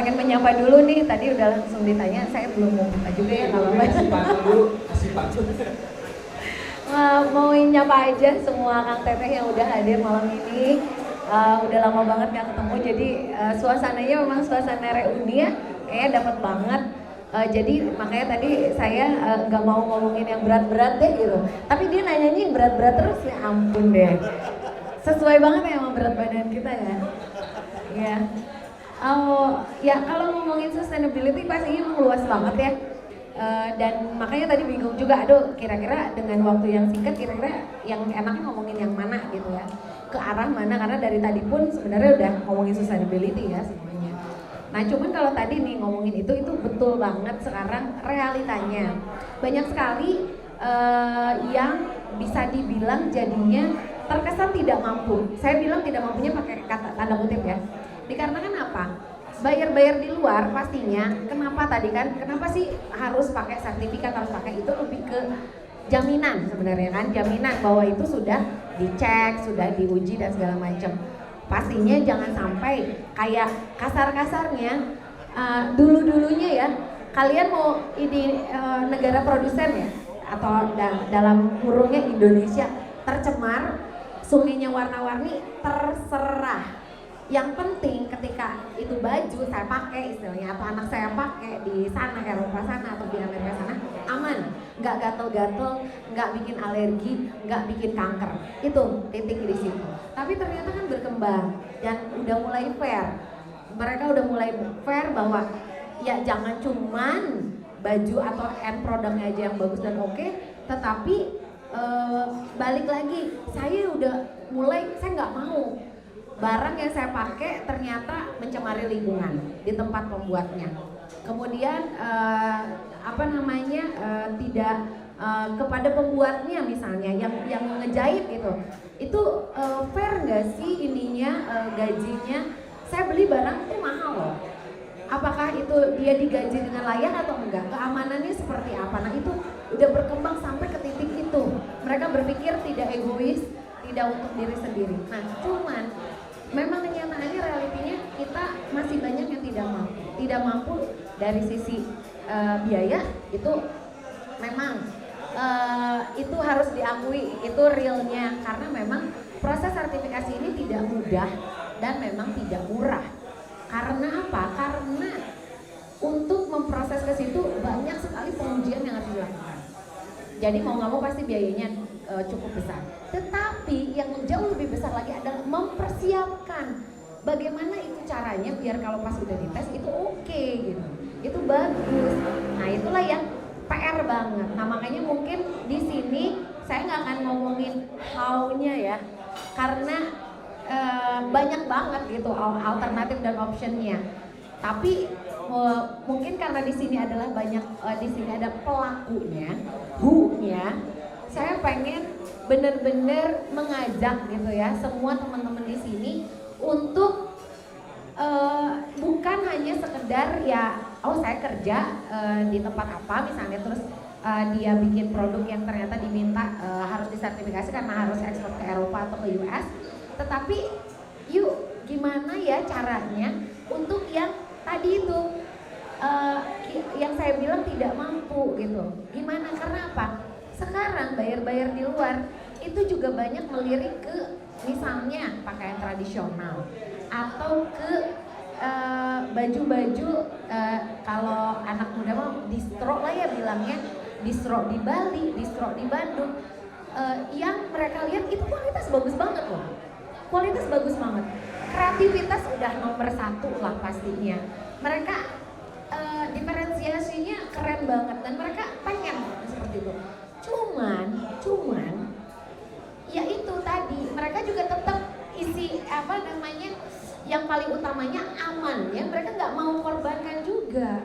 pengen menyapa dulu nih, tadi udah langsung ditanya, saya belum mau buka juga ya kalau kasih pantun dulu, kasih pantun. Mau nyapa aja semua Kang Teteh yang udah hadir malam ini. Udah lama banget gak ketemu, jadi suasananya memang suasana reuni ya, kayaknya dapat banget. Jadi makanya tadi saya nggak mau ngomongin yang berat-berat deh gitu, tapi dia nanyanya yang berat-berat terus, ya ampun deh. Sesuai banget ya sama berat badan kita ya. Ya. Ya kalau ngomongin sustainability pastinya emang luas banget ya. Dan makanya tadi bingung juga, aduh kira-kira dengan waktu yang singkat kira-kira yang enaknya ngomongin yang mana gitu ya, ke arah mana, karena dari tadi pun sebenarnya udah ngomongin sustainability ya semuanya. Nah cuman kalau tadi nih ngomongin itu betul banget sekarang realitanya banyak sekali yang bisa dibilang jadinya terkesan tidak mampu. Saya bilang tidak mampunya pakai kata tanda kutip ya, dikarenakan apa? Bayar-bayar di luar pastinya, kenapa tadi kan, kenapa sih harus pakai sertifikat, harus pakai itu, lebih ke jaminan sebenarnya kan, jaminan bahwa itu sudah dicek, sudah diuji dan segala macam. Pastinya jangan sampai kayak kasar-kasarnya, dulu-dulunya ya, kalian mau ini negara produsen ya, atau dalam kurungnya Indonesia tercemar, sungainya warna-warni, terserah. Yang penting ketika itu baju saya pakai istilahnya, atau anak saya pakai di sana, Eropa sana atau di Amerika sana, aman, nggak gatel-gatel, nggak bikin alergi, nggak bikin kanker. Itu titik di situ. Tapi ternyata kan berkembang dan udah mulai fair. Mereka udah mulai fair bahwa ya jangan cuman baju atau end produknya aja yang bagus dan oke, tetapi balik lagi, saya udah mulai, saya nggak mau barang yang saya pakai ternyata mencemari lingkungan di tempat pembuatnya. Kemudian tidak kepada pembuatnya misalnya yang ngejahit gitu. Itu fair nggak sih ininya, gajinya? Saya beli barang itu mahal loh. Apakah itu dia digaji dengan layak atau enggak? Keamanannya seperti apa? Nah itu udah berkembang sampai ke titik itu. Mereka berpikir tidak egois, tidak untuk diri sendiri. Nah cuman memang kenyataannya, realitinya kita masih banyak yang tidak mampu dari sisi biaya. Itu memang itu harus diakui, itu realnya, karena memang proses sertifikasi ini tidak mudah dan memang tidak murah. Karena apa? Karena untuk memproses ke situ banyak sekali pengujian yang harus dilakukan. Jadi mau nggak mau pasti biayanya cukup besar. Tetapi yang jauh lebih besar lagi adalah mempersiapkan bagaimana itu caranya biar kalau pas udah dites itu oke gitu, itu bagus. Nah itulah yang PR banget. Nah makanya mungkin di sini saya nggak akan ngomongin how-nya ya, karena banyak banget gitu alternatif dan optionnya. Tapi mungkin karena di sini adalah banyak, di sini ada pelakunya, who-nya. Saya pengen bener-bener mengajak gitu ya semua teman-teman di sini untuk bukan hanya sekedar ya, oh saya kerja di tempat apa misalnya, terus dia bikin produk yang ternyata diminta harus disertifikasi karena harus ekspor ke Eropa atau ke US. Tetapi yuk gimana ya caranya untuk yang tadi itu yang saya bilang tidak mampu gitu. Gimana? Karena apa? Sekarang bayar-bayar di luar itu juga banyak melirik ke misalnya pakaian tradisional atau ke baju-baju, kalau anak muda mau distro lah ya bilangnya, distro di Bali, distro di Bandung, yang mereka lihat itu kualitas bagus banget loh, kualitas bagus banget, kreativitas udah nomor satu lah pastinya, mereka diferensiasinya keren banget dan mereka pengen seperti itu. Cuman ya itu tadi, mereka juga tetap isi yang paling utamanya aman ya, mereka nggak mau korbankan juga.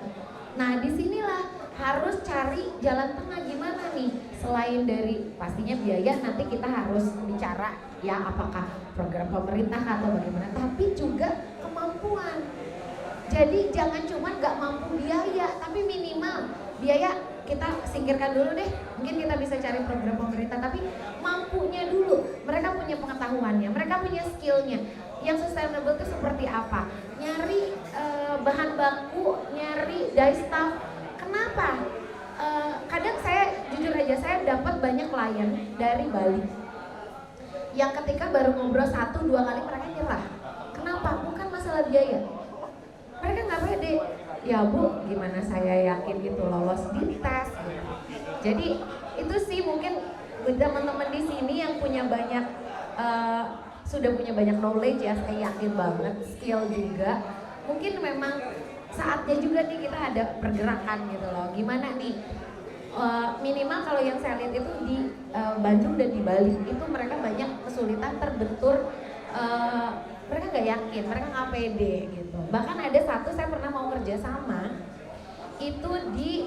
Nah disinilah harus cari jalan tengah gimana nih, selain dari pastinya biaya, nanti kita harus bicara ya apakah program pemerintah atau bagaimana, tapi juga kemampuan. Jadi jangan cuma nggak mampu biaya, tapi minimal biaya kita singkirkan dulu deh, mungkin kita bisa cari program pemerintah, tapi mampunya dulu, mereka punya pengetahuannya, mereka punya skillnya, Yang sustainable itu seperti apa? Nyari bahan baku, nyari dye stuff. Kenapa? Kadang saya jujur aja saya dapat banyak klien dari Bali yang ketika baru ngobrol 1-2 kali mereka nyerah. Kenapa? Bukan masalah biaya. Mereka nggak pede. Ya Bu, gimana saya yakin itu lolos di tes? Jadi itu sih mungkin teman-teman di sini yang punya banyak sudah punya banyak knowledge ya, saya yakin banget, skill juga. Mungkin memang saatnya juga nih kita ada pergerakan gitu loh. Gimana nih? Minimal kalau yang saya lihat itu di Bandung dan di Bali itu mereka banyak kesulitan terbentur. Mereka nggak yakin, mereka nggak pede gitu. Bahkan ada satu saya pernah mau kerja sama itu di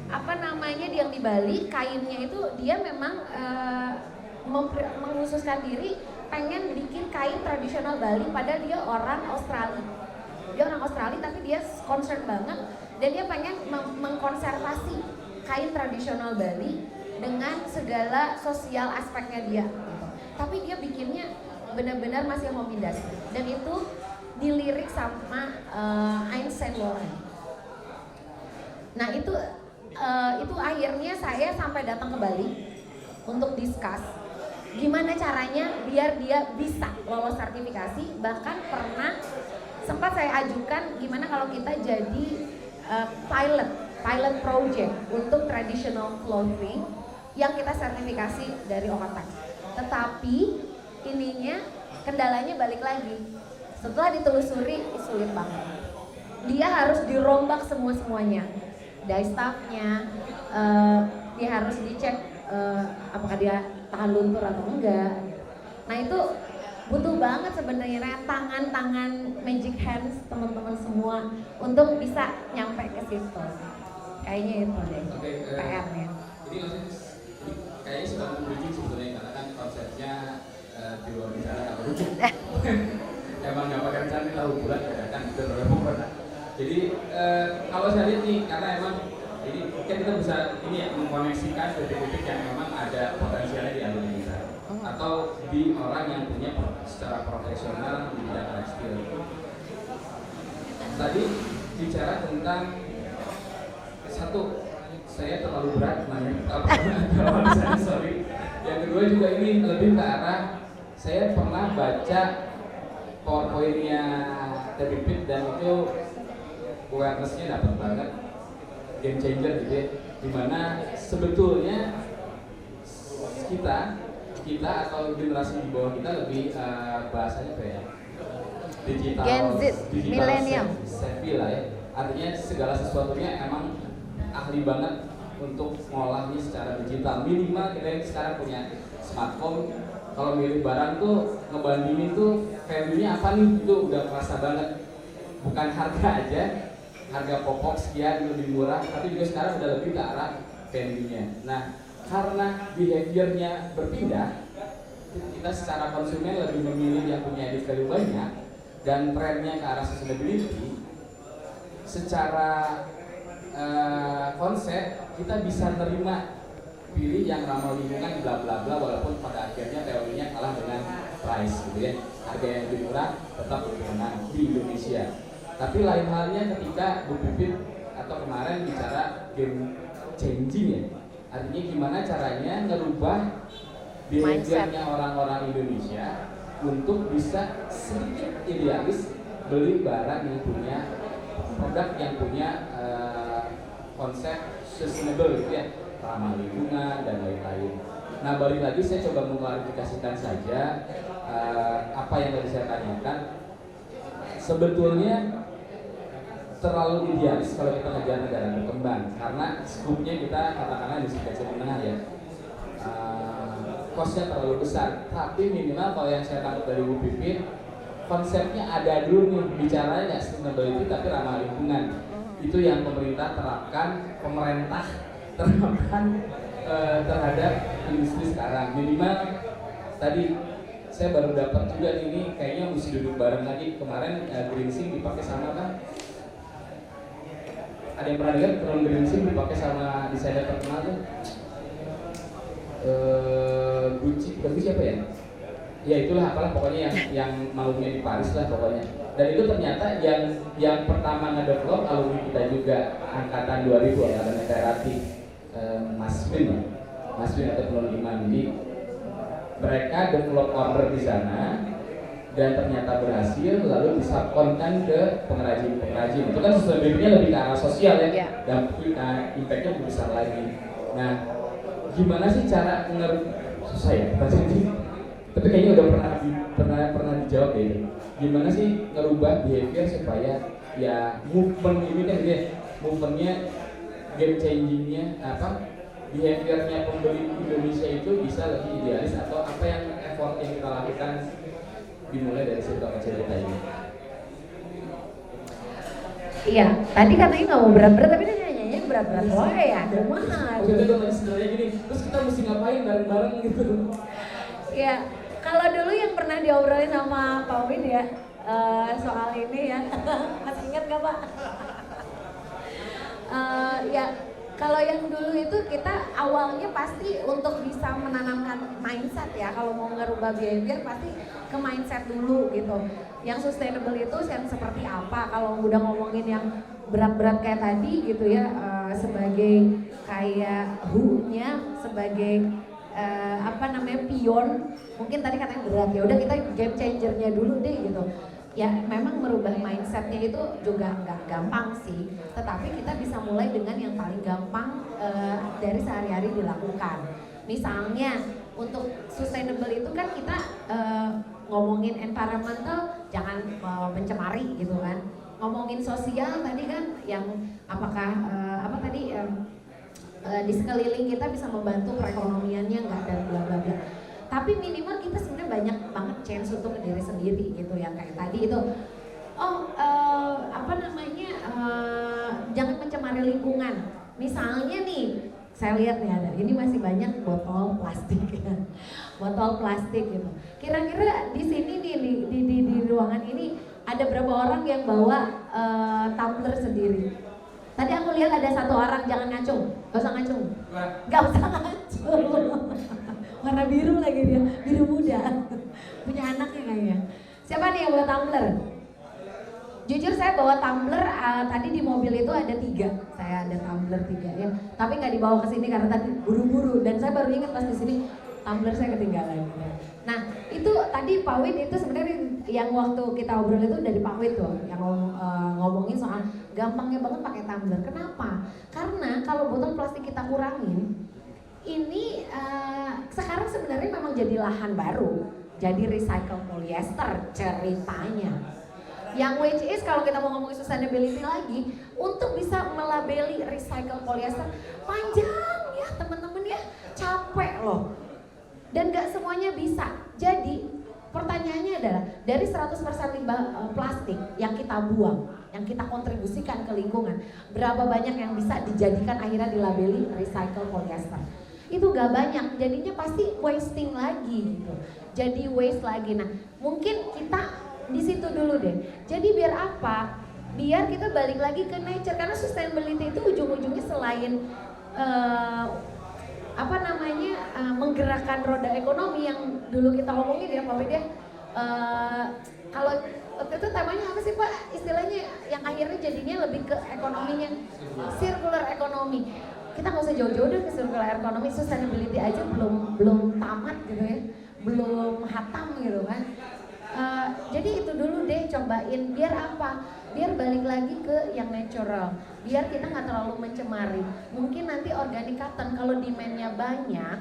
apa namanya yang di Bali, kainnya itu dia memang mengkhususkan diri pengen bikin kain tradisional Bali, padahal dia orang Australia. Dia orang Australia tapi dia concern banget dan dia pengen mengkonservasi kain tradisional Bali dengan segala sosial aspeknya dia. Tapi dia bikinnya benar-benar masih homodas dan itu dilirik sama Yves Saint Laurent. Nah itu akhirnya saya sampai datang ke Bali untuk discuss gimana caranya biar dia bisa lolos sertifikasi. Bahkan pernah sempat saya ajukan gimana kalau kita jadi pilot project untuk traditional clothing yang kita sertifikasi dari Okatex. Tetapi ininya kendalanya balik lagi. Setelah ditelusuri sulit banget. Dia harus dirombak semuanya. Dye stuff-nya, dia harus dicek apakah dia tahan luntur atau enggak. Nah itu butuh banget sebenarnya tangan magic hands teman-teman semua untuk bisa nyampe ke situ. Kayaknya itu deh PR-nya. Ini kayaknya sudah menuju sebetulnya karena kan konsepnya di luar bicara kalau lucu. Emang nggak pakai rencana tahu bulan kan itu. Jadi kalau saya lihat nih karena emang ini kan kita bisa ini ya mengkoneksikan titik-titik yang memang ada potensialnya di Indonesia atau di orang yang punya secara profesional di bidang tekstil. Tadi bicara tentang satu, saya terlalu berat nanya saya sorry. Yang kedua juga ini lebih ke arah saya pernah baca PowerPoint-nya Tebipit dan itu awareness-nya dapat banget, game changer gitu ya, dimana sebetulnya kita atau generasi di bawah kita lebih bahasanya apa ya, digital millennial savvy lah ya, artinya segala sesuatunya emang ahli banget untuk ngolahnya secara digital. Minimal kita yang sekarang punya smartphone, kalau milih barang tuh ngebandingin tuh value-nya apa nih, itu udah kerasa banget, bukan harga aja, harga pokok sekian lebih murah, tapi juga sekarang udah lebih ke arah value-nya. Nah, karena behavior-nya berpindah, kita secara konsumen lebih memilih yang punya added value banyak dan trennya ke arah sustainability. Secara konsep kita bisa nerima pilih yang ramah lingkungan bla bla bla, walaupun pada akhirnya teorinya kalah dengan price gitu ya, harga yang lebih murah tetap lebih menang di Indonesia. Tapi lain halnya ketika Bu Pipit atau kemarin bicara game changing ya, artinya gimana caranya ngerubah behaviornya orang-orang Indonesia untuk bisa sedikit idealis beli barang yang punya produk yang punya konsep sustainable gitu ya, ramah lingkungan dan lain-lain. Nah balik lagi saya coba mengklarifikasikan saja apa yang tadi saya tanyakan. Sebetulnya terlalu idealis kalau kita ngejar negara berkembang karena skupnya kita katakanlah di kecil menengah ya, kosnya terlalu besar. Tapi minimal kalau yang saya tangkap dari Bu Pipit, konsepnya ada dulu nih, bicaranya nggak sustainability tapi ramah lingkungan. Itu yang pemerintah terapkan terhadap industri sekarang. Minimal tadi saya baru dapat juga ini kayaknya mesti duduk bareng lagi. Kemarin greensing dipakai sama kan? Ada yang pernah dengar drone greensing dipakai sama desainer terkenal tuh? Gucci, bukan Gucci apa ya? ya itulah apalah pokoknya yang maunya di Paris lah pokoknya. Dan itu ternyata yang pertama ngedevelop alumni kita juga angkatan 2000 angkatan Terati, Mas Win atau Penulun Iman. Jadi mereka develop order di sana dan ternyata berhasil, lalu disubkonkan ke pengrajin. Itu kan sustainability-nya lebih ke arah sosial ya, dan impact-nya lebih besar lagi. Nah, gimana sih cara susah ya bahasa ini, tapi kayaknya udah pernah dijawab deh. Gimana sih ngerubah behavior supaya ya movement ini kan dia movementnya game changingnya behaviornya pembeli Indonesia itu bisa lebih idealis, atau apa yang effort yang kita lakukan dimulai dari cerita ini. Iya, tadi katanya nggak mau berat-berat, tapi dia nyanyinya berat-berat. Oh ya, mahal. Kita tuh lagi sebenarnya gini, terus kita mesti ngapain bareng-bareng gitu. Iya, kalau dulu yang pernah diobrolin sama Pak Win ya, soal ini ya, masih ingat nggak Pak? Ya, kalau yang dulu itu kita awalnya pasti untuk bisa menanamkan mindset ya, kalau mau ngerubah behavior pasti ke mindset dulu gitu. Yang sustainable itu yang seperti apa? Kalau udah ngomongin yang berat-berat kayak tadi gitu ya, sebagai kayak who-nya, sebagai pion, mungkin tadi katanya berat, ya udah kita game changer-nya dulu deh gitu. Ya memang merubah mindsetnya itu juga nggak gampang sih, tetapi kita bisa mulai dengan yang paling gampang dari sehari-hari dilakukan. Misalnya untuk sustainable itu kan kita ngomongin environmental, jangan mencemari gitu kan. Ngomongin sosial tadi kan, yang apakah di sekeliling kita bisa membantu perekonomiannya nggak, dan bla bla bla. Tapi minimal kita sebenarnya banyak banget chance untuk ke diri sendiri gitu, yang kayak tadi itu jangan mencemari lingkungan. Misalnya nih, saya lihat nih ada, ini masih banyak botol plastik ya. Botol plastik gitu. Kira-kira di sini nih di ruangan ini ada berapa orang yang bawa tumbler sendiri? Tadi aku lihat ada satu orang, jangan ngacung, gak usah ngacung. Gak usah ngacung. Warna biru lagi dia, biru muda. Punya anaknya kayaknya. Siapa nih yang bawa tumbler? Jujur saya bawa tumbler, tadi di mobil itu ada 3. Saya ada tumbler 3 ya. Tapi nggak dibawa ke sini karena tadi buru-buru, dan saya baru ingat pas di sini tumbler saya ketinggalan. Nah, itu tadi Pak Win itu sebenarnya yang waktu kita obrol itu dari Pak Win tuh, yang ngomongin soal gampangnya banget pakai tumbler. Kenapa? Karena kalau botol plastik kita kurangin, ini sekarang sebenarnya memang jadi lahan baru, jadi recycle polyester ceritanya. Yang which is kalau kita mau ngomongin sustainability lagi, untuk bisa melabeli recycle polyester panjang ya teman-teman ya, capek loh. Dan gak semuanya bisa. Jadi pertanyaannya adalah, dari 100% limbah plastik yang kita buang, yang kita kontribusikan ke lingkungan, berapa banyak yang bisa dijadikan akhirnya dilabeli recycle polyester? Itu gak banyak, jadinya pasti wasting lagi gitu. Jadi waste lagi. Nah, mungkin kita di situ dulu deh. Jadi biar apa? Biar kita balik lagi ke nature, karena sustainability itu ujung-ujungnya selain menggerakkan roda ekonomi yang dulu kita ngomongin ya Pak Wid ya. Kalau waktu itu temanya apa sih Pak? Istilahnya yang akhirnya jadinya lebih ke ekonominya, circular economy. Kita nggak usah jauh-jauh deh ke circular economy, sustainability aja belum tamat gitu ya, belum hatam gitu kan. Jadi itu dulu deh, cobain. Biar apa? Biar balik lagi ke yang natural, biar kita nggak terlalu mencemari. Mungkin nanti organic cotton kalau demandnya banyak,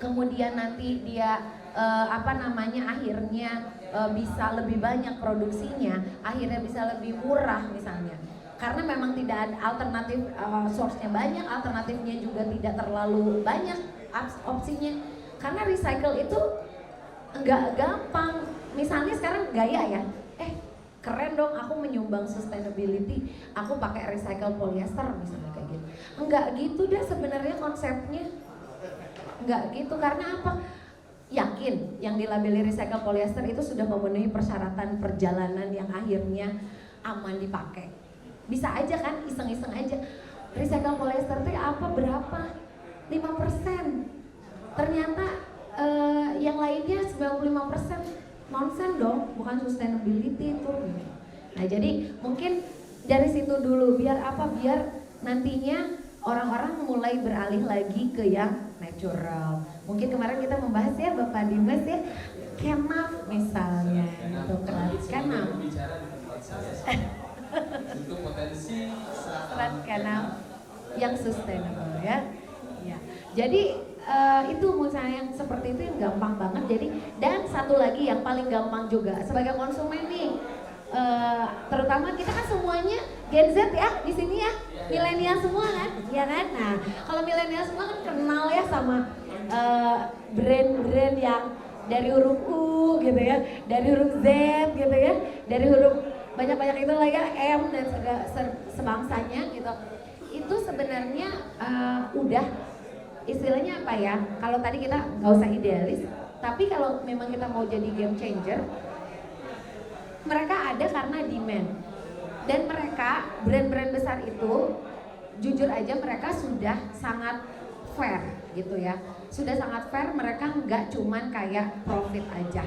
kemudian nanti dia akhirnya bisa lebih banyak produksinya, akhirnya bisa lebih murah misalnya. Karena memang tidak ada alternatif, source-nya banyak, alternatifnya juga tidak terlalu banyak opsinya. Karena recycle itu nggak gampang. Misalnya sekarang gaya ya, keren dong aku menyumbang sustainability, aku pakai recycle polyester misalnya kayak gitu. Enggak gitu deh sebenarnya konsepnya. Enggak gitu, karena apa? Yakin yang dilabeli recycle polyester itu sudah memenuhi persyaratan perjalanan yang akhirnya aman dipakai. Bisa aja kan, iseng-iseng aja. Recycle polyester itu apa berapa? 5%. Ternyata yang lainnya 95% nonsen dong, bukan sustainability itu. Nah jadi mungkin dari situ dulu, biar apa? Biar nantinya orang-orang mulai beralih lagi ke yang natural. Mungkin kemarin kita membahas ya Bapak Dimas ya, kenaf misalnya, gitu kenaf. Bicara di tempat saya untuk potensi serat kenaf yang sustainable ya. Ya. Jadi itu misalnya yang seperti itu yang gampang banget. Jadi dan satu lagi yang paling gampang juga sebagai konsumen nih, terutama kita kan semuanya Gen Z ya di sini ya, milenial semua kan, ya kan. Nah kalau milenial semua kan kenal ya sama brand-brand yang dari huruf U gitu ya, dari huruf Z gitu ya, dari huruf banyak-banyak itu lah ya, M dan sebangsanya gitu. Itu sebenarnya udah istilahnya apa ya, kalau tadi kita nggak usah idealis, tapi kalau memang kita mau jadi game changer, mereka ada karena demand. Dan mereka, brand-brand besar itu, jujur aja mereka sudah sangat fair gitu ya. Sudah sangat fair, mereka nggak cuman kayak profit aja.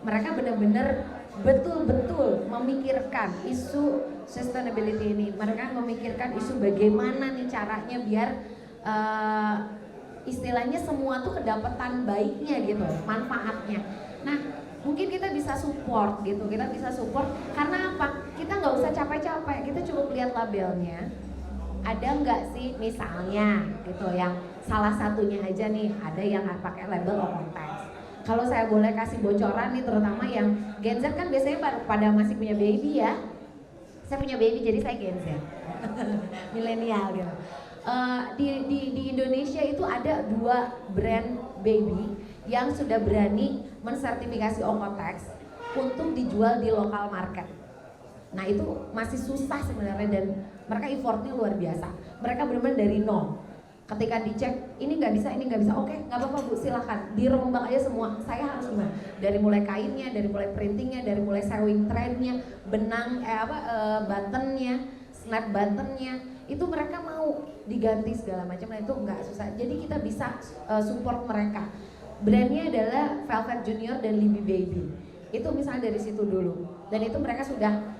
Mereka benar-benar betul-betul memikirkan isu sustainability ini. Mereka memikirkan isu bagaimana nih caranya biar istilahnya semua tuh kedapatan baiknya gitu, manfaatnya. Nah, mungkin kita bisa support gitu, kita bisa support karena apa? Kita nggak usah capek-capek, kita cukup lihat labelnya. Ada nggak sih misalnya gitu yang salah satunya aja nih, ada yang pakai label Omontex. Kalau saya boleh kasih bocoran nih, terutama yang Gen Z kan biasanya pada masih punya baby ya. Saya punya baby jadi saya Gen Z, milenial gitu. Di Indonesia itu ada 2 brand baby yang sudah berani mensertifikasi Omontex untuk dijual di lokal market. Nah itu masih susah sebenarnya dan mereka effortnya luar biasa. Mereka benar-benar dari nol. Ketika dicek ini nggak bisa, oke nggak apa-apa Bu, silahkan dirombak aja semua. Saya harus gimana? Dari mulai kainnya, dari mulai printingnya, dari mulai sewing threadnya, benang buttonnya, snap buttonnya, itu mereka mau diganti segala macam. Nah itu nggak susah. Jadi kita bisa support mereka. Brandnya adalah Velvet Junior dan Libby Baby. Itu misalnya dari situ dulu. Dan itu mereka sudah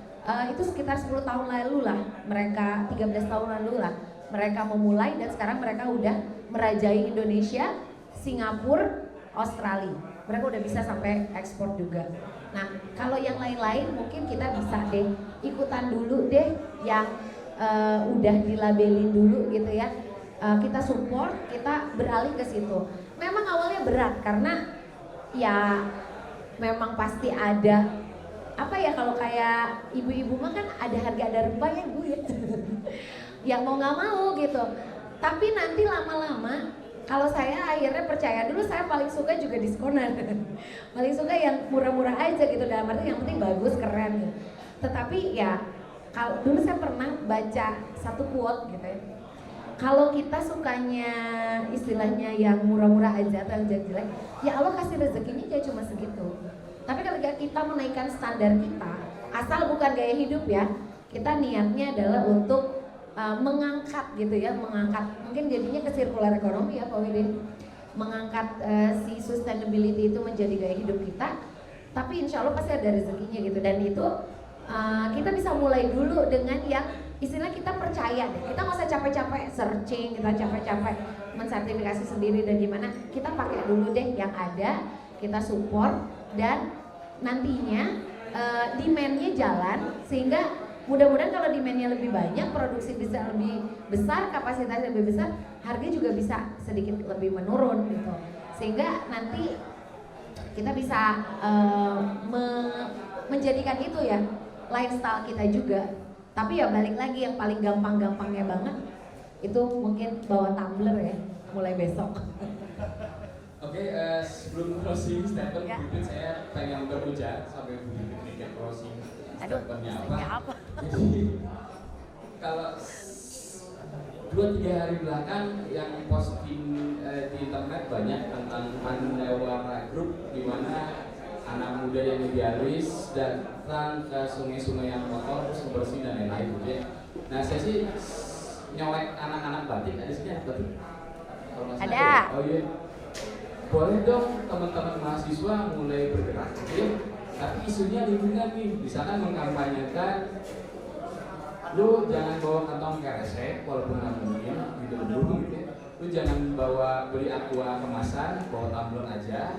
itu sekitar 10 tahun lalu lah, mereka 13 tahun lalu lah mereka memulai dan sekarang mereka udah merajai Indonesia, Singapura, Australia. Mereka udah bisa sampai ekspor juga. Nah, kalau yang lain-lain mungkin kita bisa deh ikutan dulu deh yang udah dilabelin dulu gitu ya. Kita support, kita beralih ke situ. Memang awalnya berat karena ya memang pasti ada apa ya, kalau kayak ibu-ibu mah kan ada harga ada rupa ya Bu ya. Yang mau nggak mau gitu. Tapi nanti lama-lama kalau saya akhirnya percaya, dulu saya paling suka juga diskonan. Paling suka yang murah-murah aja gitu, dalam arti yang penting bagus, keren gitu. Tetapi ya kalau dulu saya pernah baca satu quote gitu ya. Kalau kita sukanya istilahnya yang murah-murah aja atau yang jelek-jelek, ya Allah kasih rezekinya aja cuma segitu. Tapi ketika kita menaikkan standar kita, asal bukan gaya hidup ya, kita niatnya adalah untuk mengangkat gitu ya, mengangkat mungkin jadinya ke circular ekonomi ya Pak Widin, mengangkat si sustainability itu menjadi gaya hidup kita. Tapi insya Allah pasti ada rezekinya gitu, dan itu kita bisa mulai dulu dengan yang istilah kita percaya deh. Kita nggak usah capek-capek searching, kita capek-capek mensertifikasi sendiri dan gimana, kita pakai dulu deh yang ada, kita support dan nantinya demand-nya jalan sehingga mudah-mudahan kalau demand-nya lebih banyak, produksi bisa lebih besar, kapasitasnya lebih besar, harga juga bisa sedikit lebih menurun gitu. Sehingga nanti kita bisa menjadikan itu ya lifestyle kita juga. Tapi ya balik lagi yang paling gampang-gampangnya banget itu mungkin bawa tumbler ya mulai besok. Oke, sebelum closing statement, Ya. mungkin saya pengen berujar sampai bikin closing statementnya apa. Jadi kalau 2-3 hari belakang yang posting di internet banyak tentang Mandewara Group, di mana anak muda yang idealis datang ke sungai-sungai yang kotor terus bersih dan lain-lain gitu ya. Nah saya sih nyolek anak-anak batik, ada sini anak batik? Kalau nggak salah Ada. Oh iya. boleh dong teman-teman mahasiswa mulai bergerak gitu, tapi isunya lingkungan nih, misalkan mengkampanyekan lu jangan bawa kantong keresek walaupun nggak mungkin gitu dulu gitu ya. Lu jangan bawa beli aqua kemasan, bawa tumbler aja,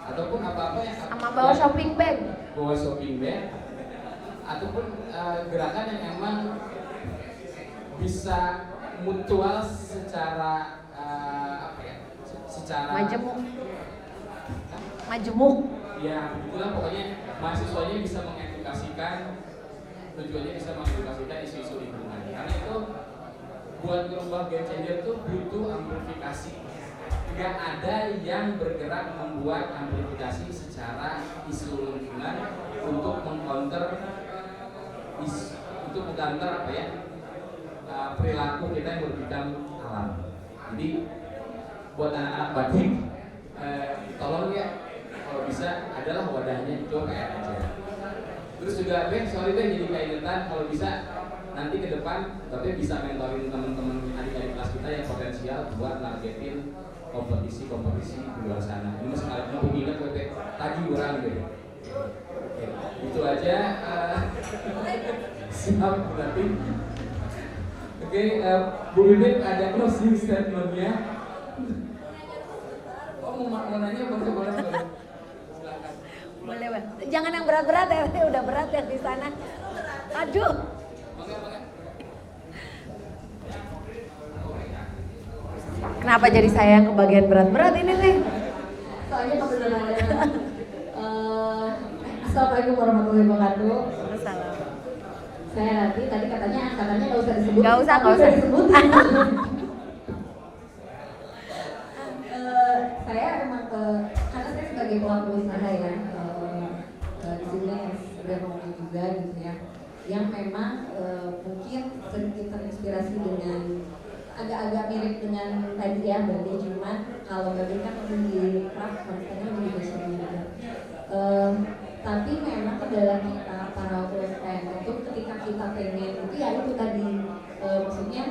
ataupun apa-apa yang Sama bawa shopping bag. bawa shopping bag, ataupun gerakan yang emang bisa mutual secara apa ya, secara Majemuk. ya begitulah, pokoknya mahasiswanya bisa mengedukasikan, tujuannya bisa mengedukasikan isu-isu lingkungan, karena itu buat merubah game changer itu butuh amplifikasi. Gak ada yang bergerak membuat amplifikasi secara isu lingkungan untuk mengcounter apa ya, perilaku kita yang berbidang alam. Jadi buat anak-anak batik, tolong ya kalau bisa adalah wadahnya itu kayak aja. Terus juga sorry jadi keingetan, kalau bisa nanti ke depan tapi bisa mentorin teman-teman adik-adik kelas kita yang potensial buat nargetin kompetisi di luar sana. Ini masih kalian mau ingat tadi orang deh. Oke, itu aja. Siap berarti. Oke, Bu Bibit ada closing statementnya. Oh mau nanya boleh. Boleh, Bang. Jangan yang berat-berat ya, udah berat ya di sana. Aduh. Kenapa jadi saya yang kebagian berat-berat ini nih? Soalnya kebetulan ada Assalamualaikum warahmatullahi wabarakatuh. Salam. Saya Rati, tadi katanya nggak usah disebut. Nggak usah. Disebut. Saya emang karena saya sebagai pelaku usaha ya, di sini sudah ngomong juga gitu ya, yang memang mungkin sedikit terinspirasi dengan agak-agak mirip dengan tadi ya Babe, cuman kalau Babe kan lebih craft, maksudnya lebih fashion juga. Tapi memang kendala kita para UMKM itu ketika kita pengen itu ya itu tadi, maksudnya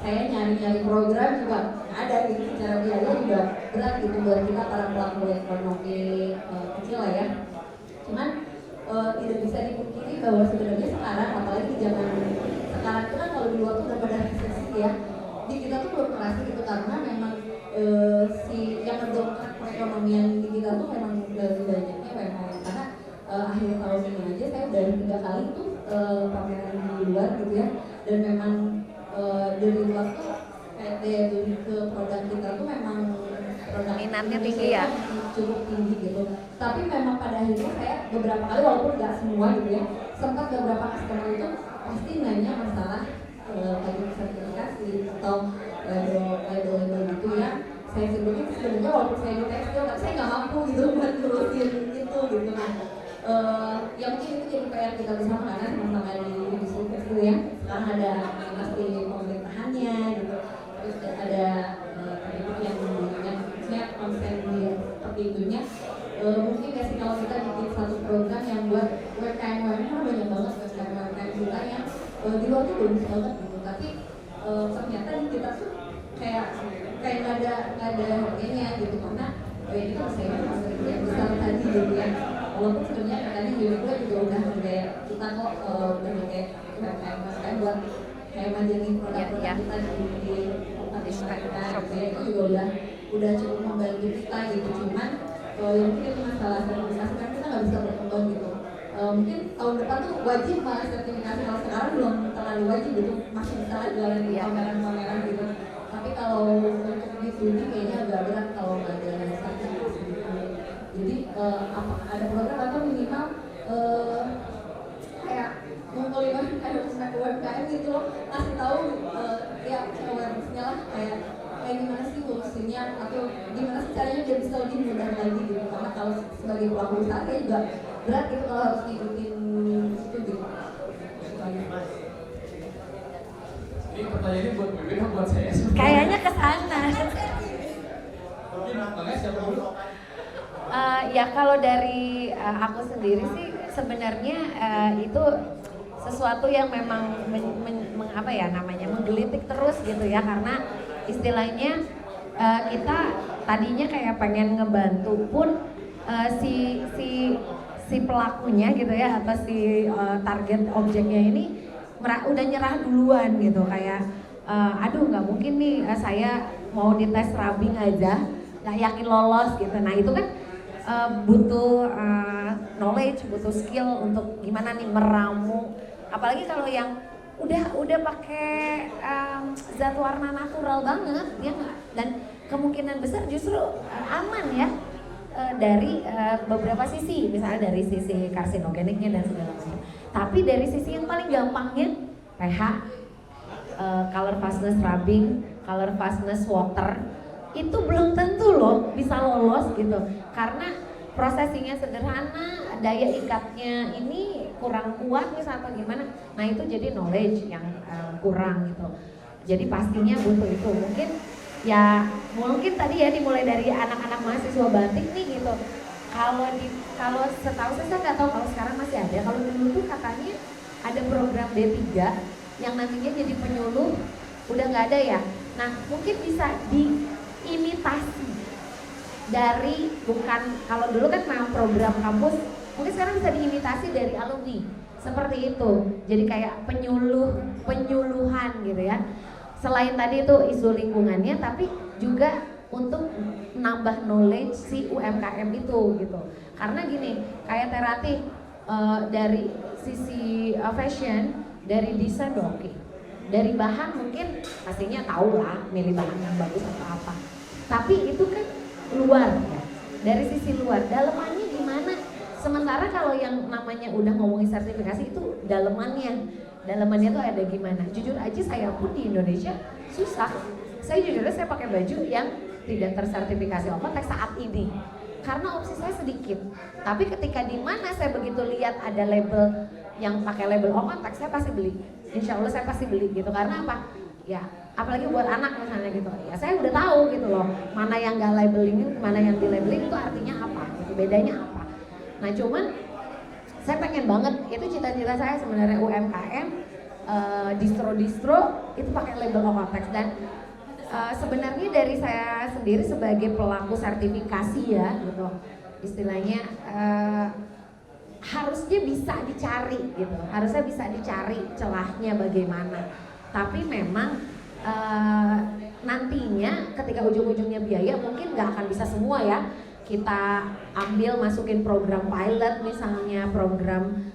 saya nyari program juga ada gitu, secara biaya juga berat gitu buat kita para pelaku ekonomi kecil lah ya. Cuman tidak bisa dipungkiri bahwa sebenarnya sekarang, apalagi zaman sekarang itu kan kalau di luar tuh udah pada resesi ya, di kita tuh belum kerasa gitu karena memang si yang mendongkrak perekonomian di kita tuh memang lebih banyaknya UMKM. Karena akhir tahun ini aja saya udah 3 kali tuh pameran di luar gitu ya, dan memang dari luar tuh kayak daya beli ke produk kita tuh memang produk Minatnya tinggi ya? Cukup tinggi gitu. Tapi memang pada akhirnya saya beberapa kali, walaupun nggak semua gitu ya, sempat beberapa customer itu pasti nanya masalah kayak sertifikasi atau label gitu ya. Saya sebenarnya walaupun saya di tekstil, tapi saya nggak mampu gitu buat ngurusin itu gitu. Nah, yang mungkin itu jadi PR kita bersama karena sama-sama di industri tekstil ya. Sekarang ada pasti pemerintahannya gitu, terus ada yang saya konsen di seperti itunya. Mungkin nggak sih kalau kita bikin satu program yang buat UMKM banyak banget UMKM kita yang di luar tuh bagus banget gitu, tapi ternyata di kita tuh kayak nggak ada harganya gitu, karena itu persaingan masih yang besar tadi gitu ya. Walaupun sebenarnya katanya juga udah kayak kita kok udah kayak UMKM buat kayak majalah produk-produk kita di kita itu juga udah cukup membantu kita gitu. Cuman yang mungkin itu masalah sertifikasi kan kita nggak bisa berkembang gitu. Mungkin tahun depan tuh wajib malah sertifikasi, kalau sekarang belum terlalu wajib gitu, masih bisa lah jualan di pameran-pameran gitu. Tapi kalau untuk di sini kayaknya agak berat kalau nggak ada sertifikasi gitu. Jadi ada program atau minimal kayak ngumpulin UMKM gitu loh, kasih tahu ya awareness-nya lah, kayak gimana sih ngurusinnya atau gimana sih caranya dia bisa lebih mudah lagi gitu. Karena kalau sebagai pelaku usaha saya juga berat gitu kalau harus ngikutin itu gitu. Ini pertanyaannya buat Bibit atau buat saya? Kayaknya ke sana. Mungkin makanya siapa dulu? Ya kalau dari aku sendiri sih sebenarnya itu sesuatu yang memang apa ya namanya menggelitik terus gitu ya, karena istilahnya kita tadinya kayak pengen ngebantu pun si pelakunya gitu ya, atau si target objeknya ini udah nyerah duluan gitu, kayak aduh nggak mungkin nih, saya mau dites rubbing aja nggak yakin lolos gitu. Nah itu kan butuh knowledge, butuh skill untuk gimana nih meramu, apalagi kalau yang udah pakai zat warna natural banget ya, dan kemungkinan besar justru aman ya dari beberapa sisi, misalnya dari sisi karsinogeniknya dan segala macam. Tapi dari sisi yang paling gampangnya pH, color fastness rubbing, color fastness water, itu belum tentu loh bisa lolos gitu, karena prosesinya sederhana, daya ikatnya ini kurang kuat misalnya atau gimana. Nah itu jadi knowledge yang kurang gitu. Jadi pastinya butuh itu. Mungkin tadi ya dimulai dari anak-anak mahasiswa batik nih gitu. Kalau setahu saya nggak tahu kalau sekarang masih ada. Kalau dulu tuh katanya ada program D3 yang nantinya jadi penyuluh, udah nggak ada ya. Nah mungkin bisa diimitasi dari, bukan kalau dulu kan memang program kampus, mungkin sekarang bisa diimitasi dari alumni seperti itu. Jadi kayak penyuluhan gitu ya. Selain tadi itu isu lingkungannya, tapi juga untuk nambah knowledge si UMKM itu gitu. Karena gini, kayak Terati dari sisi fashion, dari desain oke, dari bahan mungkin pastinya tahu lah milih bahan yang bagus atau apa. Tapi itu kan luar ya, dari sisi luar, dalemannya gimana? Sementara kalau yang namanya udah ngomongin sertifikasi itu dalemannya tuh ada gimana? Jujur aja saya pun di Indonesia susah. Saya saya pakai baju yang tidak tersertifikasi Okotex saat ini karena opsi saya sedikit. Tapi ketika di mana saya begitu lihat ada label yang pakai label Okotex, saya pasti beli. Insya Allah saya pasti beli gitu. Karena apa? Ya apalagi buat anak misalnya gitu. Ya saya udah tahu gitu loh, mana yang nggak labeling, mana yang di labeling itu artinya apa, gitu, bedanya apa. Nah cuman saya pengen banget, itu cita-cita saya sebenarnya UMKM, distro-distro itu pakai label Okotex. Dan sebenarnya dari saya sendiri sebagai pelaku sertifikasi ya gitu, istilahnya harusnya bisa dicari gitu, harusnya bisa dicari celahnya bagaimana. Tapi memang nantinya ketika ujung-ujungnya biaya mungkin nggak akan bisa semua ya kita ambil masukin program pilot misalnya, program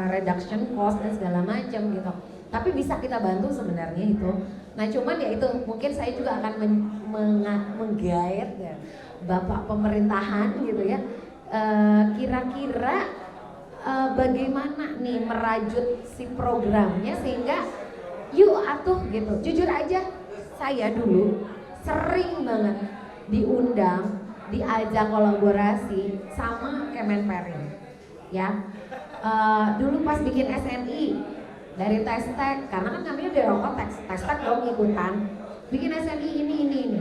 reduction cost dan segala macam gitu. Tapi bisa kita bantu sebenarnya itu. Nah cuman ya itu mungkin saya juga akan menggait ya Bapak pemerintahan gitu ya, kira-kira bagaimana nih merajut si programnya sehingga yuk atuh gitu. Jujur aja saya dulu sering banget diundang, diajak kolaborasi sama Kemenperin ya. Dulu pas bikin SNI dari Testek, karena kan kami udah Okotex, Testek dong ikutan bikin SNI ini,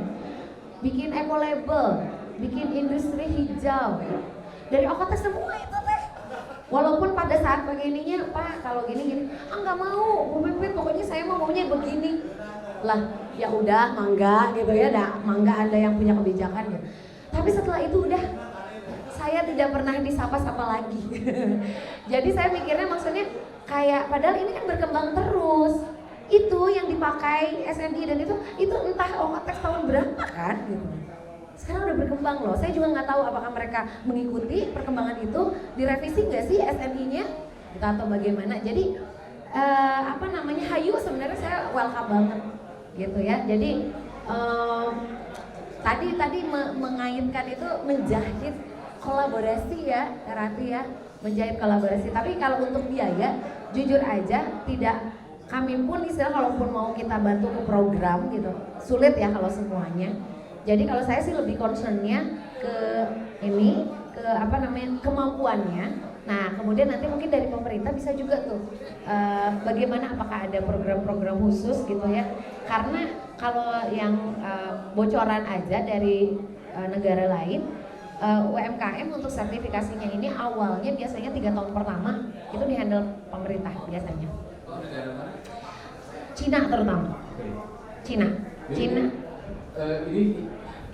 bikin eco label, bikin industri hijau dari Okotex semua itu teh. Walaupun pada saat begininya, Pak kalau gini nggak mau, Bu Pipit pokoknya saya maunya begini lah. Ya udah mangga gitu ya, mangga Anda yang punya kebijakan gitu. Tapi setelah itu udah saya tidak pernah disapa-sapa lagi. Jadi saya mikirnya maksudnya kayak padahal ini kan berkembang terus. Itu yang dipakai SNI dan itu entah Okotex tahun berapa kan gitu. Sekarang udah berkembang loh. Saya juga nggak tahu apakah mereka mengikuti perkembangan itu, direvisi nggak sih SNI-nya gitu, atau bagaimana. Jadi hayu sebenarnya saya welcome banget gitu ya. Jadi tadi mengaitkan itu menjahit kolaborasi ya, Terati ya, menjahit kolaborasi. Tapi kalau untuk biaya, jujur aja tidak, kami pun istilah kalaupun mau kita bantu ke program gitu, sulit ya kalau semuanya. Jadi kalau saya sih lebih concernnya ke ini, ke kemampuannya. Nah kemudian nanti mungkin dari pemerintah bisa juga tuh bagaimana, apakah ada program-program khusus gitu ya. Karena kalau yang bocoran aja dari negara lain, UMKM untuk sertifikasinya ini awalnya biasanya 3 tahun pertama itu dihandle pemerintah biasanya. Cina terutama. Cina. Ini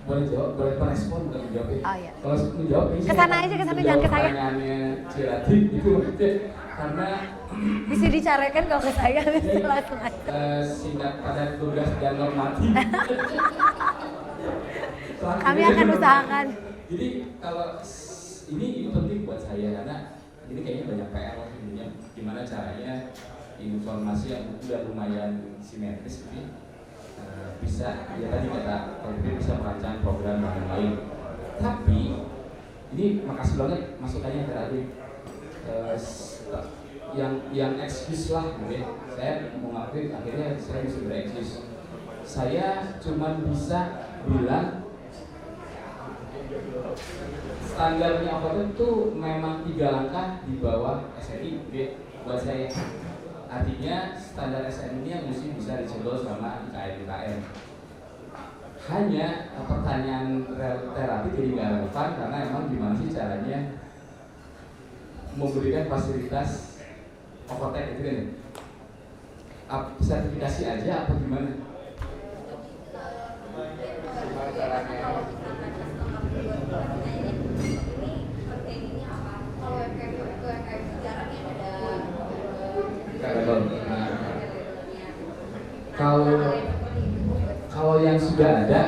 boleh jawab, boleh merespon, bukan menjawab ya. Oh, iya. Kalau menjawab ini Kesana aja, kesana, jangan ke saya. Pertanyaannya Cirati itu maksudnya karena Bisa dicarakan kalau ke saya bisa langsung aja. singkat padat tugas dan normatif. Kami akan usahakan. Jadi kalau ini penting buat saya karena ini kayaknya banyak PR lah intinya. Gimana caranya informasi yang udah lumayan simetris ini bisa ya tadi kata Pak bisa merancang program dan lain-lain. Tapi ini makasih banget masukannya tadi yang excuse lah gitu ya. Saya mau ngakuin akhirnya saya bisa bereksis. Saya cuma bisa bilang standarnya apa itu memang 3 langkah di bawah SNI gitu ya, buat saya. Artinya standar SNI ini yang mesti bisa dicontoh sama IKN. Hanya pertanyaan terapi jadi nggak relevan karena emang gimana sih caranya memberikan fasilitas okotek itu kan ya? Sertifikasi aja apa gimana? Kalau yang sudah ada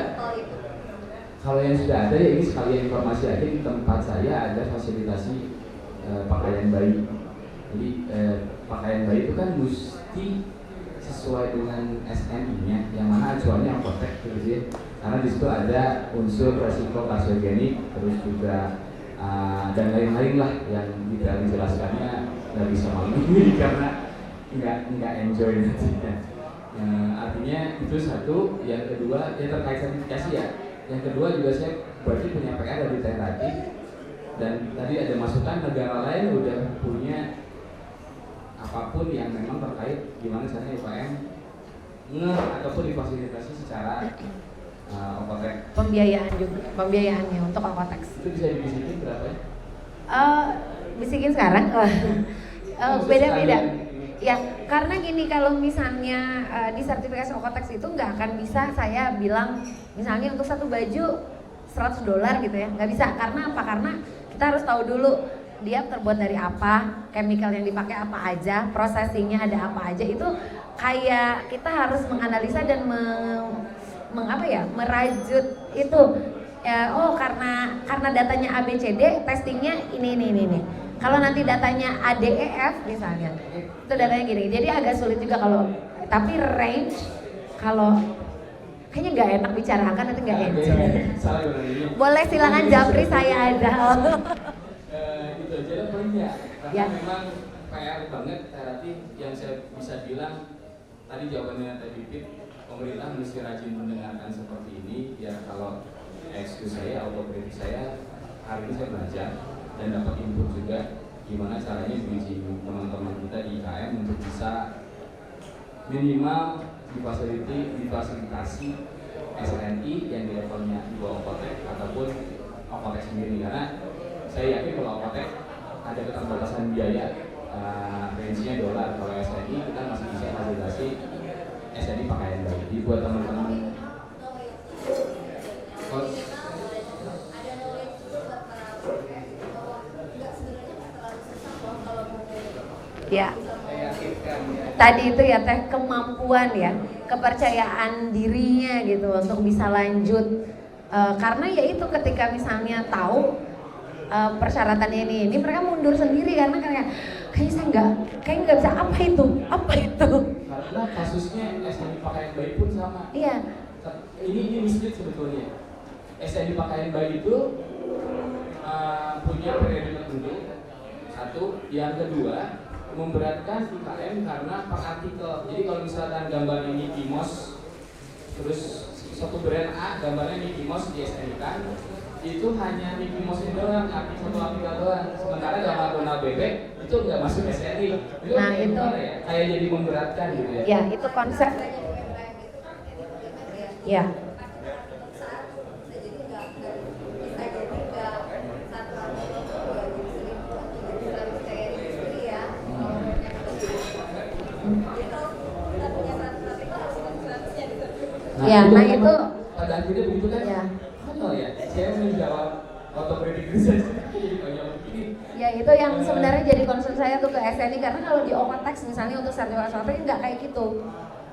ya ini sekalian informasi aja di tempat saya ada fasilitasi pakaian bayi. Jadi pakaian bayi itu kan mesti sesuai dengan SNI-nya, yang mana acuannya apotek gitu ya. Karena di situ ada unsur resiko karsiogenik, terus juga dan lain-lain lah yang tidak dijelaskannya nggak bisa malam ini karena nggak enjoy nantinya. Artinya itu satu. Yang kedua ya terkait sertifikasi ya. Yang kedua juga saya berarti punya PR dari Terapi, dan tadi ada masukan negara lain udah punya apapun yang memang terkait gimana caranya UKM ataupun difasilitasi secara okotek. Pembiayaannya untuk okotek. Itu bisa dibisikin berapa ya? Bisikin sekarang? Beda-beda. Ya, karena gini, kalau misalnya di sertifikasi Okotex itu nggak akan bisa saya bilang misalnya untuk satu baju $100 gitu ya, nggak bisa. Karena apa? Karena kita harus tahu dulu dia terbuat dari apa, chemical yang dipakai apa aja, processingnya ada apa aja. Itu kayak kita harus menganalisa dan merajut itu. Ya, oh karena datanya ABCD, testingnya ini. Kalau nanti datanya ADEF misalnya, itu datanya gini. Jadi agak sulit juga kalau, tapi range kalau kayaknya nggak enak bicarakan nanti nggak enjoy. Boleh silakan japri saya aja. Itu aja poinnya. Karena Ya. memang PR banget terapi yang saya bisa bilang tadi jawabannya tadi Pip, pemerintah mesti rajin mendengarkan seperti ini. Ya kalau excuse saya, autokritik saya, hari ini saya belajar dan dapat input juga gimana caranya bridging teman-teman kita di IKM untuk bisa minimal difasilitasi SNI yang di levelnya di bawah Okotek ataupun Okotek sendiri, karena saya yakin kalau Okotek ada keterbatasan biaya range-nya $. Kalau SNI kita masih bisa fasilitasi SNI pakaian bayi. Jadi buat teman-teman Ya. Tadi itu ya teh kemampuan ya, kepercayaan dirinya gitu untuk bisa lanjut. Karena ya itu ketika misalnya tahu persyaratannya ini mereka mundur sendiri karena kayaknya saya nggak bisa apa itu. Karena kasusnya SNI pakaian bayi pun sama. Iya. Ini mislead sebetulnya. SNI pakaian bayi itu punya periode tertentu. Satu, yang kedua memberatkan IKM karena per artikel. Jadi kalau misalkan gambarnya Mickey Mouse, terus satu brand A gambarnya Mickey Mouse di SNI kan, itu hanya Mickey Mouse doang, satu artikel doang. Sementara gambar Donald Bebek itu nggak masuk SNI. Itu Nah, itu ya? Kayak jadi memberatkan gitu ya. Ya, itu konsep. Ya. Nah itu pada akhirnya begitu kan? Ya. saya menjawab otokritik saja. Jadi banyak begini. Ya itu yang sebenarnya jadi concern saya tuh ke SNI, karena kalau di Okotex misalnya untuk sertifikat software nggak kayak gitu.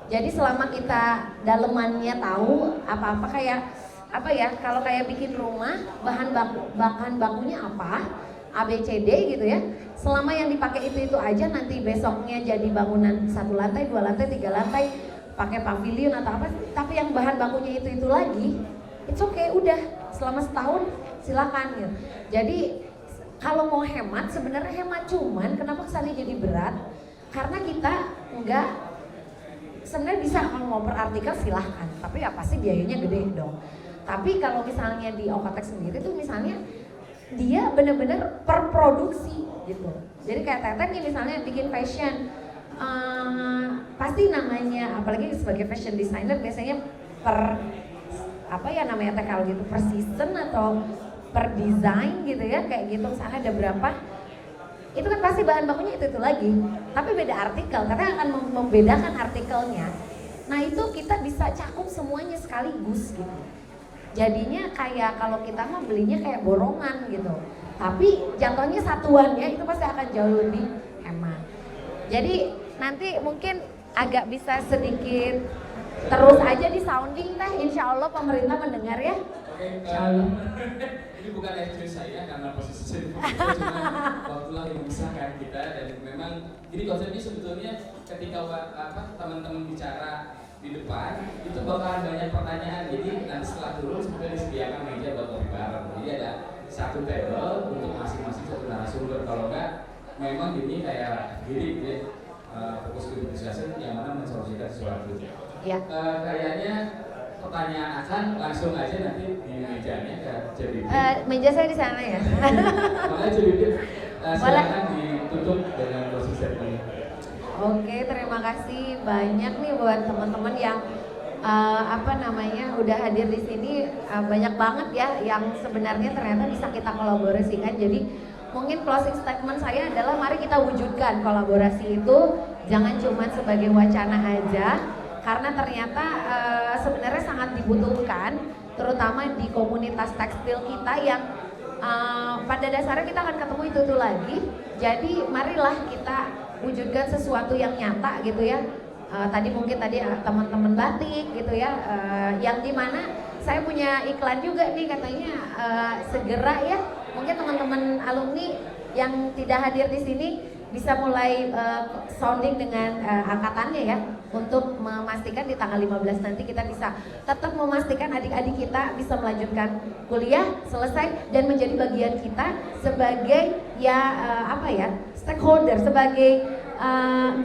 Jadi selama kita dalemannya tahu apa-apa kayak apa ya, kalau kayak bikin rumah bahan bakunya apa, ABCD gitu ya. Selama yang dipakai itu aja, nanti besoknya jadi bangunan 1 lantai, 2 lantai, 3 lantai, pakai pavilion atau apa, tapi yang bahan bakunya itu lagi, it's okay, udah selama setahun silakan gitu. Jadi kalau mau hemat sebenarnya hemat, cuman kenapa kesannya jadi berat? Karena kita enggak, sebenarnya bisa kalau mau per artikel silahkan, tapi ya pasti biayanya gede dong. Tapi kalau misalnya di Okotex sendiri tuh misalnya dia bener-bener per produksi gitu. Jadi kayak Teteh nih misalnya bikin fashion, pasti namanya, apalagi sebagai fashion designer biasanya per apa ya namanya teh kalau gitu, per season atau per design gitu ya, kayak gitu misalnya ada berapa, itu kan pasti bahan bakunya itu lagi, tapi beda artikel, Teteh akan membedakan artikelnya. Nah itu kita bisa cakup semuanya sekaligus gitu. Jadinya kayak kalau kita mah belinya kayak borongan gitu, tapi jatuhnya satuan ya, itu pasti akan jauh lebih hemat. Jadi nanti mungkin agak bisa sedikit terus aja di sounding Teh, insya Allah pemerintah mendengar ya. Oke, ini bukan excuse saya karena posisi saya cuma waktulah yang memisahkan kita, dan memang ini konsepnya sebetulnya ketika teman-teman bicara di depan itu bakalan banyak pertanyaan, jadi nanti setelah turun sudah disediakan meja buat ngopi bareng. Jadi ada satu table untuk masing-masing satu narasumber, kalau enggak memang ini kayak diri ya, fokus ke discussion yang mana mensolusikan sesuatu. Ya. Kayaknya pertanyaan akan langsung aja nanti di mejanya ke JBP. Meja saya di sana ya. Makanya JBP silakan ditutup dengan closing statement. Oke, terima kasih banyak nih buat teman-teman yang udah hadir di sini, banyak banget ya yang sebenarnya ternyata bisa kita kolaborasikan. Jadi mungkin closing statement saya adalah mari kita wujudkan kolaborasi itu jangan cuma sebagai wacana aja, karena ternyata sebenarnya sangat dibutuhkan, terutama di komunitas tekstil kita yang pada dasarnya kita akan ketemu itu lagi. Jadi marilah kita wujudkan sesuatu yang nyata gitu ya. Tadi teman-teman batik gitu ya, yang dimana saya punya iklan juga nih katanya, segera ya mungkin teman-teman alumni yang tidak hadir di sini bisa mulai sounding dengan angkatannya ya, untuk memastikan di tanggal 15 nanti kita bisa tetap memastikan adik-adik kita bisa melanjutkan kuliah selesai dan menjadi bagian kita sebagai stakeholder, sebagai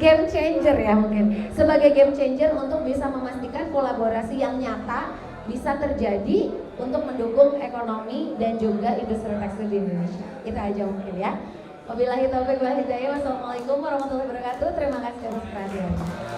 game changer ya, mungkin sebagai game changer untuk bisa memastikan kolaborasi yang nyata bisa terjadi untuk mendukung ekonomi dan juga industri tekstil di Indonesia. Itu aja mungkin ya. Wabillahi taufiq wal hidayah. Wassalamualaikum warahmatullahi wabarakatuh. Terima kasih atas perhatiannya.